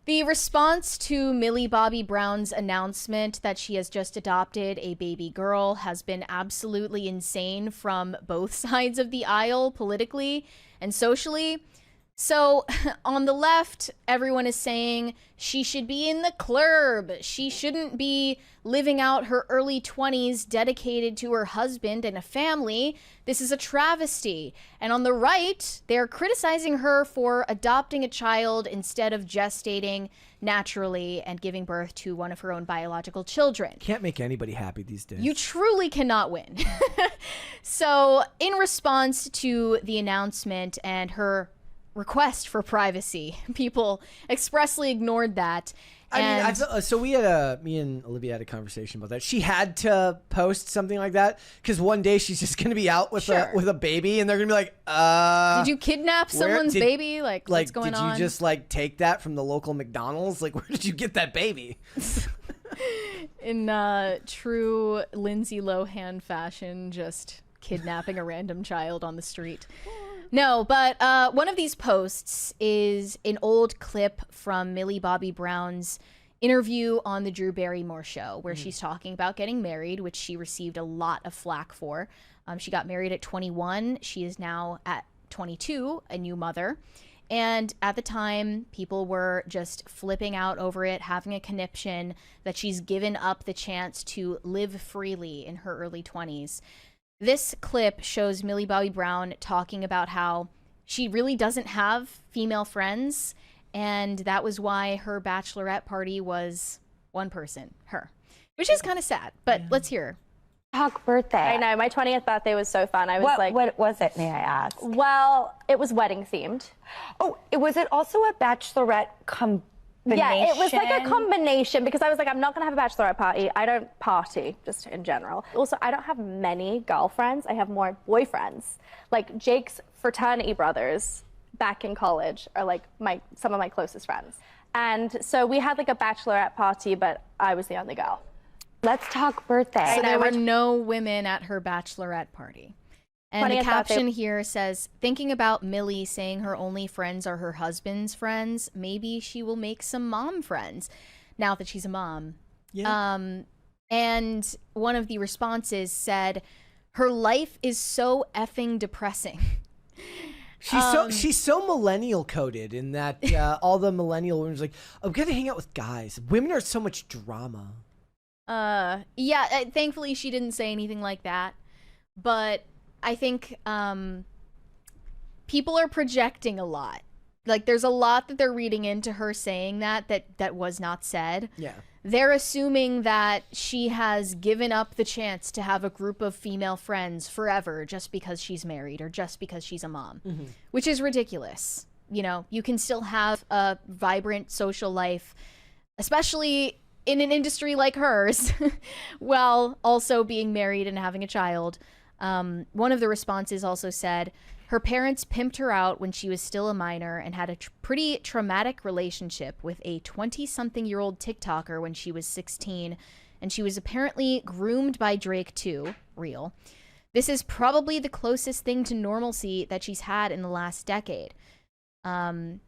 The response to Millie Bobby Brown's announcement that she has just adopted a baby girl has been absolutely insane from both sides of the aisle, politically and socially. So, on the left, everyone is saying she should be in the club. She shouldn't be living out her early 20s dedicated to her husband and a family. This is a travesty. And on the right, they're criticizing her for adopting a child instead of gestating naturally and giving birth to one of her own biological children. Can't make anybody happy these days. You truly cannot win. So, in response to the announcement and her request for privacy, people expressly ignored that. And me and Olivia had a conversation about that. She had to post something like that because one day she's just going to be out with a baby, and they're going to be like, did you kidnap someone's baby? Like, what's going on? Did you just like take that from the local McDonald's? Like, where did you get that baby? In true Lindsay Lohan fashion, just kidnapping a random child on the street. No, but one of these posts is an old clip from Millie Bobby Brown's interview on the Drew Barrymore show, where she's talking about getting married, which she received a lot of flack for. She got married at 21. She is now at 22, a new mother. And at the time, people were just flipping out over it, having a conniption that she's given up the chance to live freely in her early 20s. This clip shows Millie Bobby Brown talking about how she really doesn't have female friends, and that was why her bachelorette party was one person, her, which is kind of sad, but let's hear her. Talk birthday. I know, my 20th birthday was so fun. I was what was it, may I ask? Well, it was wedding themed. Oh, was it also a bachelorette combination? Yeah, it was like a combination because I was like, I'm not gonna have a bachelorette party. I don't party, just in general. Also, I don't have many girlfriends. I have more boyfriends. Like Jake's fraternity brothers back in college are like some of my closest friends. And so we had like a bachelorette party, but I was the only girl. Let's talk birthday. So there were no women at her bachelorette party. And the caption here says, thinking about Millie saying her only friends are her husband's friends, maybe she will make some mom friends now that she's a mom. Yeah. And one of the responses said, her life is so effing depressing. She's so millennial coded in that all the millennial women are like, I'm gonna hang out with guys. Women are so much drama. Yeah, thankfully she didn't say anything like that, but I think people are projecting a lot. Like, there's a lot that they're reading into her saying that was not said. Yeah. They're assuming that she has given up the chance to have a group of female friends forever just because she's married or just because she's a mom, which is ridiculous. You know, you can still have a vibrant social life, especially in an industry like hers, while also being married and having a child. One of the responses also said, her parents pimped her out when she was still a minor and had a pretty traumatic relationship with a 20-something-year-old TikToker when she was 16, and she was apparently groomed by Drake too. Real. This is probably the closest thing to normalcy that she's had in the last decade. And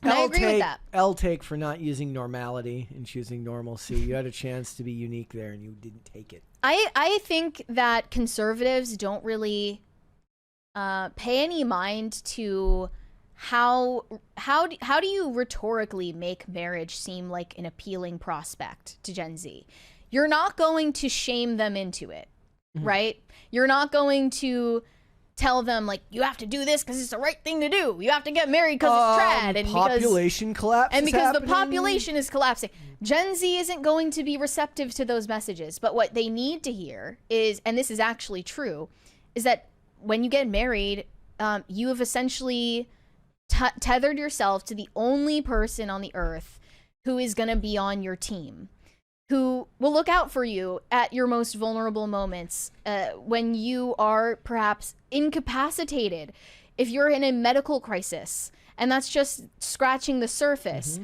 I agree with that. L take for not using normality and choosing normalcy. You had a chance to be unique there, and you didn't take it. I think that conservatives don't really pay any mind to how do you rhetorically make marriage seem like an appealing prospect to Gen Z? You're not going to shame them into it, right? You're not going to tell them, like, you have to do this because it's the right thing to do. You have to get married because it's trad. And population collapse. And because happening. The population is collapsing. Gen Z isn't going to be receptive to those messages. But what they need to hear is, and this is actually true, is that when you get married, you have essentially tethered yourself to the only person on the earth who is going to be on your team, who will look out for you at your most vulnerable moments, when you are perhaps incapacitated, if you're in a medical crisis, and that's just scratching the surface.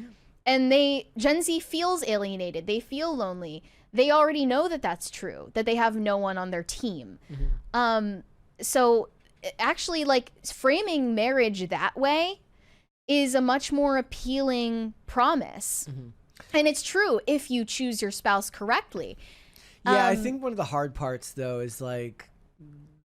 And Gen Z feels alienated. They feel lonely. They already know that that's true, that they have no one on their team. So actually, like, framing marriage that way is a much more appealing promise. And it's true if you choose your spouse correctly. Yeah, I think one of the hard parts, though, is like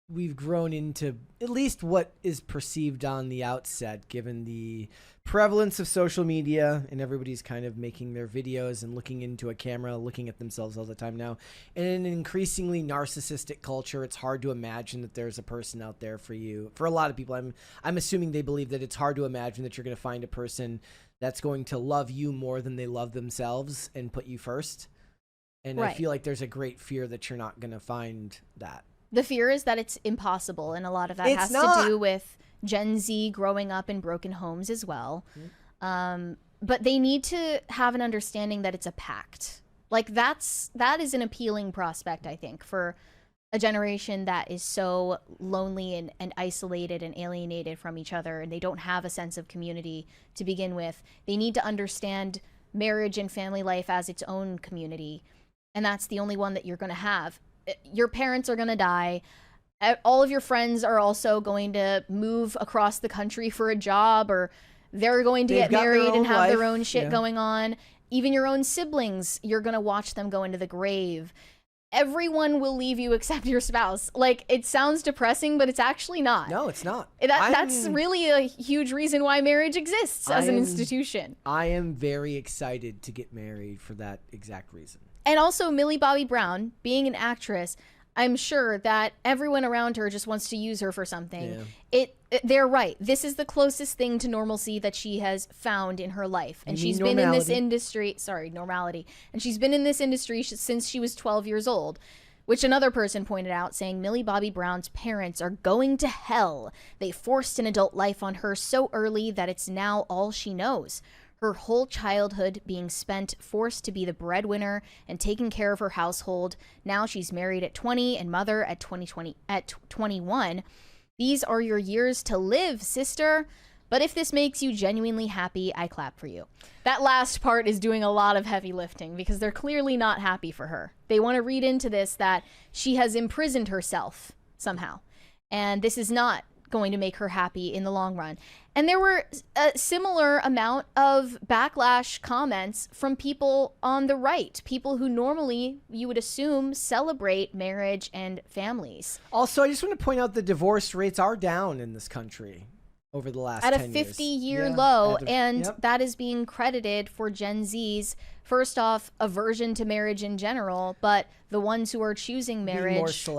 we've grown into at least what is perceived on the outset, given the prevalence of social media and everybody's kind of making their videos and looking into a camera, looking at themselves all the time now. And in an increasingly narcissistic culture, it's hard to imagine that there's a person out there for you. For a lot of people, I'm assuming they believe that it's hard to imagine that you're going to find a person that's going to love you more than they love themselves and put you first. And I feel like there's a great fear that you're not going to find that. The fear is that it's impossible, and a lot of that has to do with Gen Z growing up in broken homes as well. But they need to have an understanding that it's a pact. Like that is an appealing prospect, I think, for a generation that is so lonely and isolated and alienated from each other, and they don't have a sense of community to begin with. They need to understand marriage and family life as its own community, and that's the only one that you're going to have. Your parents are going to die. All of your friends are also going to move across the country for a job, or they're going to get married and have their own shit going on. Even your own siblings, you're going to watch them go into the grave. Everyone will leave you except your spouse. Like, it sounds depressing, but it's actually not. No, it's not. That's really a huge reason why marriage exists as an institution. I am very excited to get married for that exact reason. And also, Millie Bobby Brown, being an actress, I'm sure that everyone around her just wants to use her for something. Yeah. They're right. This is the closest thing to normalcy that she has found in her life. And she's been in this industry. Sorry, normality. And she's been in this industry since she was 12 years old, which another person pointed out, saying Millie Bobby Brown's parents are going to hell. They forced an adult life on her so early that it's now all she knows. Her whole childhood being spent forced to be the breadwinner and taking care of her household. Now she's married at 20 and mother at 21. These are your years to live, sister. But if this makes you genuinely happy, I clap for you. That last part is doing a lot of heavy lifting because they're clearly not happy for her. They want to read into this that she has imprisoned herself somehow. And this is not going to make her happy in the long run. And there were a similar amount of backlash comments from people on the right, people who normally, you would assume, celebrate marriage and families. Also, I just want to point out the divorce rates are down in this country over the last 10 years. At a 50-year low, and that is being credited for Gen Z's, first off, aversion to marriage in general, but the ones who are choosing marriage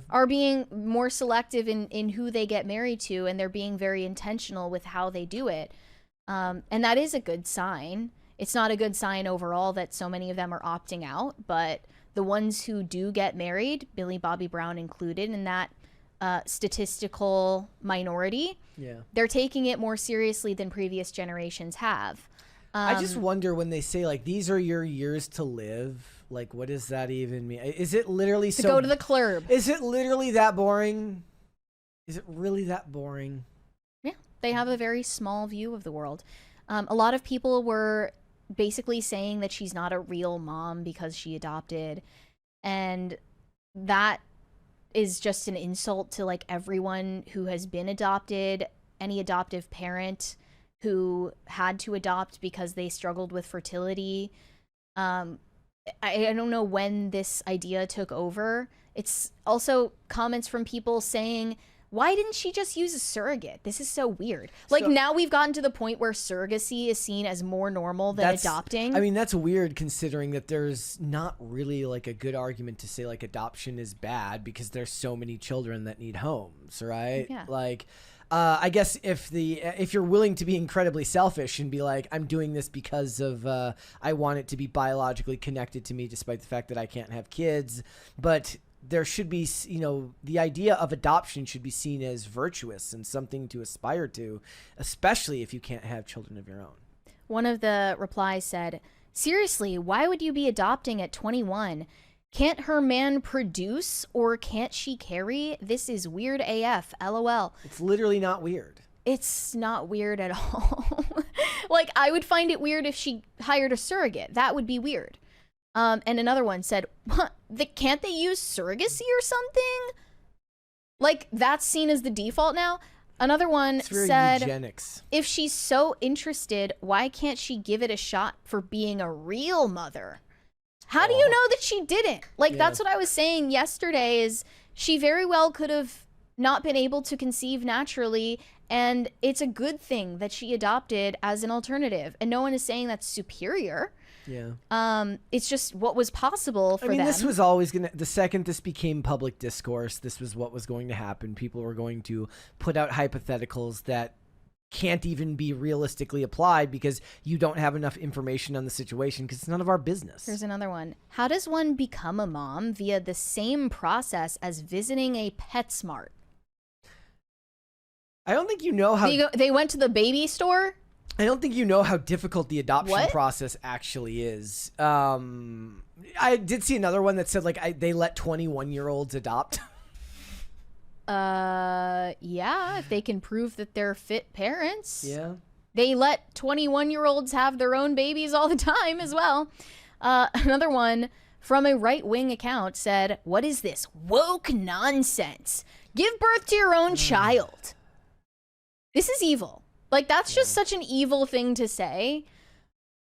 are being more selective in who they get married to, and they're being very intentional with how they do it. And that is a good sign. It's not a good sign overall that so many of them are opting out, but the ones who do get married, Millie Bobby Brown included in that statistical minority, they're taking it more seriously than previous generations have. I just wonder when they say, like, these are your years to live, like, what does that even mean? Is it literally to go to the club? Is it literally that boring? Is it really that boring? Yeah, they have a very small view of the world. A lot of people were basically saying that she's not a real mom because she adopted, and that is just an insult to, like, everyone who has been adopted, any adoptive parent who had to adopt because they struggled with fertility. I don't know when this idea took over. It's also comments from people saying, why didn't she just use a surrogate? This is so weird. Like, now we've gotten to the point where surrogacy is seen as more normal than adopting. I mean, that's weird considering that there's not really, like, a good argument to say, like, adoption is bad because there's so many children that need homes, right? Yeah. Like, I guess if you're willing to be incredibly selfish and be like, I'm doing this because of I want it to be biologically connected to me despite the fact that I can't have kids, but there should be, you know, the idea of adoption should be seen as virtuous and something to aspire to, especially if you can't have children of your own. One of the replies said, seriously, why would you be adopting at 21? Can't her man produce, or can't she carry? This is weird AF, LOL. It's literally not weird. It's not weird at all. Like, I would find it weird if she hired a surrogate. That would be weird. And another one said, what? Can't they use surrogacy or something? Like, that's seen as the default now? Another one It's very said, eugenics. if she's so interested, why can't she give it a shot for being a real mother? How do you know that she didn't? Like, that's what I was saying yesterday, is she very well could have not been able to conceive naturally, and it's a good thing that she adopted as an alternative. And no one is saying that's superior. Yeah. It's just what was possible for them. This was always the second this became public discourse, this was what was going to happen. People were going to put out hypotheticals that can't even be realistically applied because you don't have enough information on the situation, because it's none of our business. Here's another one. How does one become a mom via the same process as visiting a PetSmart? I don't think you know how They went to the baby store? I don't think you know how difficult the adoption What? process actually is. I did see another one that said they let 21-year-olds adopt. Yeah, if they can prove that they're fit parents. Yeah. They let 21-year-olds have their own babies all the time as well. Another one from a right-wing account said, what is this woke nonsense? Give birth to your own child. This is evil. Like, that's just such an evil thing to say.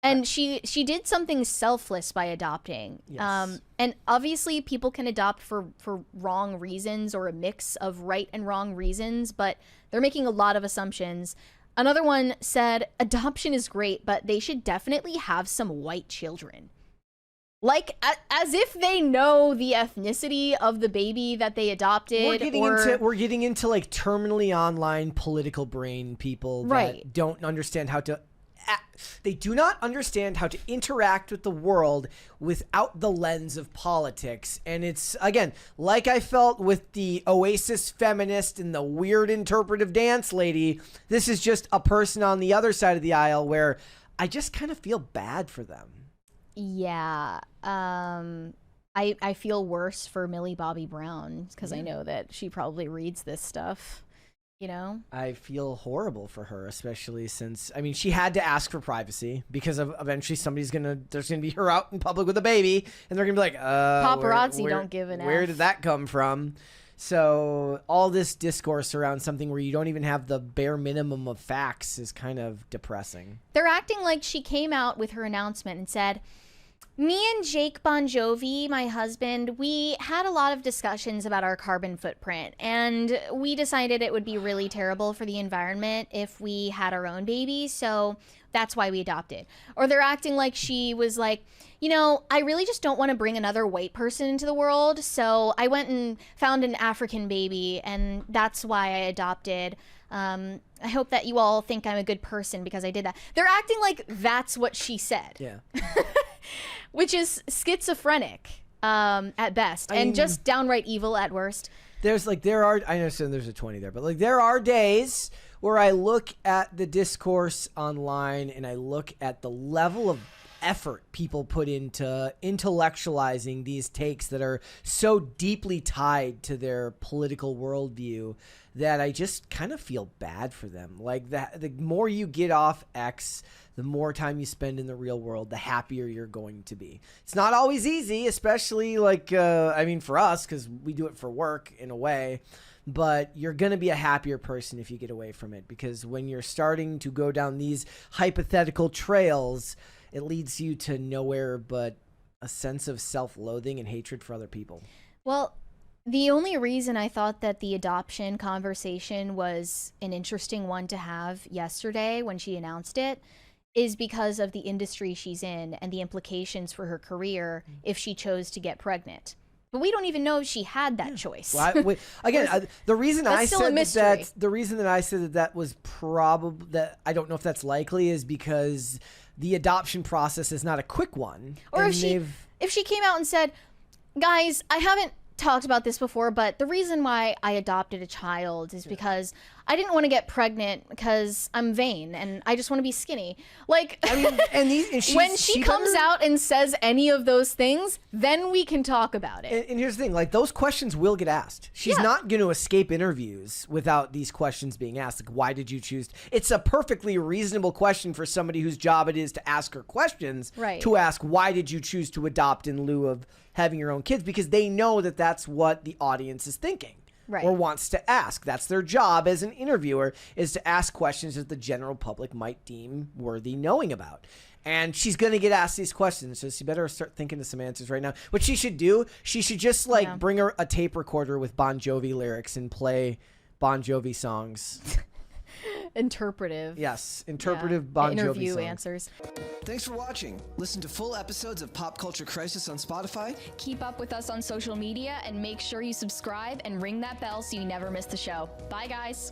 And she did something selfless by adopting. Yes. And obviously people can adopt for wrong reasons, or a mix of right and wrong reasons, but they're making a lot of assumptions. Another one said, adoption is great, but they should definitely have some white children. Like, as if they know the ethnicity of the baby that they adopted. We're getting into like terminally online political brain people that don't understand how to. They do not understand how to interact with the world without the lens of politics. And it's, again, like I felt with the Oasis feminist and the weird interpretive dance lady, this is just a person on the other side of the aisle where I just kind of feel bad for them. Yeah. I feel worse for Millie Bobby Brown, because I know that she probably reads this stuff. You know, I feel horrible for her, especially since, she had to ask for privacy because of eventually there's gonna be her out in public with a baby, and they're gonna be like, paparazzi don't give an F. Where did that come from? So all this discourse around something where you don't even have the bare minimum of facts is kind of depressing. They're acting like she came out with her announcement and said, me and Jake Bon Jovi, my husband, we had a lot of discussions about our carbon footprint, and we decided it would be really terrible for the environment if we had our own baby, so that's why we adopted. Or they're acting like she was like, I really just don't want to bring another white person into the world, so I went and found an African baby, and that's why I adopted. I hope that you all think I'm a good person because I did that. They're acting like that's what she said. Yeah. Which is schizophrenic at best, and just downright evil at worst. I understand there's a 20 there, but there are days where I look at the discourse online and I look at the level of effort people put into intellectualizing these takes that are so deeply tied to their political worldview that I just kind of feel bad for them. Like, the more you get off X, the more time you spend in the real world, the happier you're going to be. It's not always easy, especially for us, because we do it for work in a way. But you're going to be a happier person if you get away from it, because when you're starting to go down these hypothetical trails, it leads you to nowhere but a sense of self-loathing and hatred for other people. Well, the only reason I thought that the adoption conversation was an interesting one to have yesterday when she announced it is because of the industry she's in and the implications for her career if she chose to get pregnant. But we don't even know if she had that choice. Well, the reason I said that the reason that I said that was probably that I don't know if that's likely is because the adoption process is not a quick one. Or if she came out and said, guys, I haven't talked about this before, but the reason why I adopted a child is because I didn't want to get pregnant because I'm vain and I just want to be skinny. Like, when she comes out and says any of those things, then we can talk about it. And here's the thing, those questions will get asked. She's not going to escape interviews without these questions being asked. Like, why did you choose? It's a perfectly reasonable question for somebody whose job it is to ask her questions, to ask, why did you choose to adopt in lieu of having your own kids? Because they know that that's what the audience is thinking. Right. or wants to ask. That's their job as an interviewer, is to ask questions that the general public might deem worthy knowing about. And she's going to get asked these questions, so she better start thinking of some answers right now. What she should do, she should just bring her a tape recorder with Bon Jovi lyrics and play Bon Jovi songs. Interpretive. Yes, interpretive Bon Jovi interview songs. answers. Thanks for watching. Listen to full episodes of Pop Culture Crisis on Spotify. Keep up with us on social media and make sure you subscribe and ring that bell so you never miss the show. Bye, guys.